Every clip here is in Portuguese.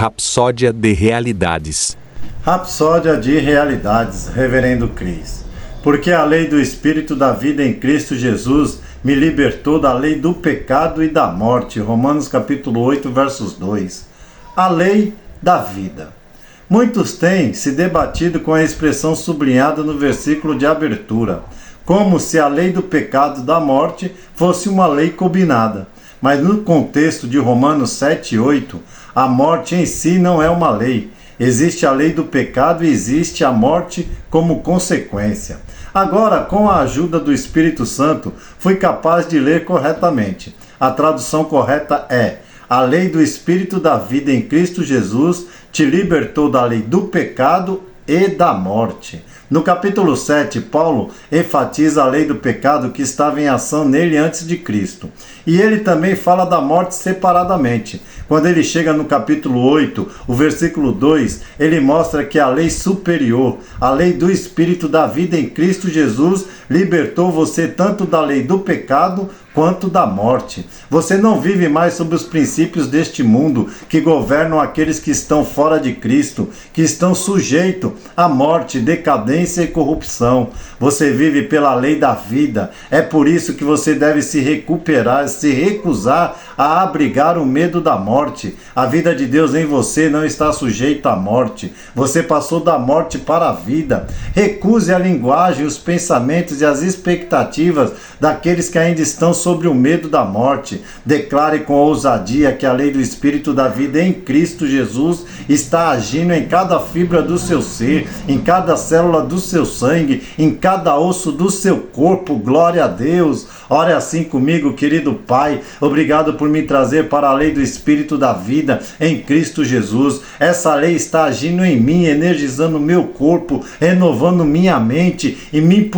Rapsódia de Realidades. Rapsódia de Realidades, Reverendo Cris. Porque a lei do Espírito da vida em Cristo Jesus me libertou da lei do pecado e da morte. Romanos capítulo 8, versos 2. A lei da vida. Muitos têm se debatido com a expressão sublinhada no versículo de abertura, como se a lei do pecado e da morte fosse uma lei combinada. Mas no contexto de Romanos 7 e 8, a morte em si não é uma lei. Existe a lei do pecado e existe a morte como consequência. Agora, com a ajuda do Espírito Santo, fui capaz de ler corretamente. A tradução correta é: a lei do Espírito da vida em Cristo Jesus te libertou da lei do pecado e da morte. No capítulo 7, Paulo enfatiza a lei do pecado que estava em ação nele antes de Cristo. E ele também fala da morte separadamente. Quando ele chega no capítulo 8, o versículo 2, ele mostra que a lei superior, a lei do Espírito da vida em Cristo Jesus, libertou você tanto da lei do pecado quanto da morte. Você não vive mais sob os princípios deste mundo que governam aqueles que estão fora de Cristo, que estão sujeitos à morte, decadência e corrupção. Você vive pela lei da vida. É por isso que você deve se recuperar, se recusar a abrigar o medo da morte. A vida de Deus em você não está sujeita à morte. Você passou da morte para a vida. Recuse a linguagem, os pensamentos e as expectativas daqueles que ainda estão sobre o medo da morte. Declare com ousadia que a lei do Espírito da vida em Cristo Jesus está agindo em cada fibra do seu ser, em cada célula do seu sangue, em cada osso do seu corpo. Glória a Deus. Ore assim comigo, querido Pai. Obrigado por me trazer para a lei do Espírito da vida em Cristo Jesus. Essa lei está agindo em mim, energizando meu corpo, renovando minha mente e me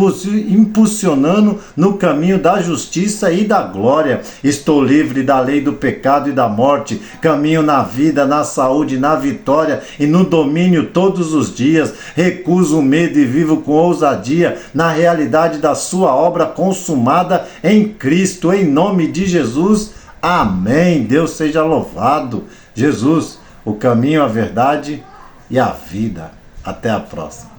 impulsionando no caminho da justiça e da glória. Estou livre da lei do pecado e da morte. Caminho na vida, na saúde, na vitória e no domínio todos os dias. Recuso o medo e vivo com ousadia na realidade da sua obra consumada em Cristo, em nome de Jesus. Amém. Deus seja louvado. Jesus, o caminho, a verdade e a vida. Até a próxima.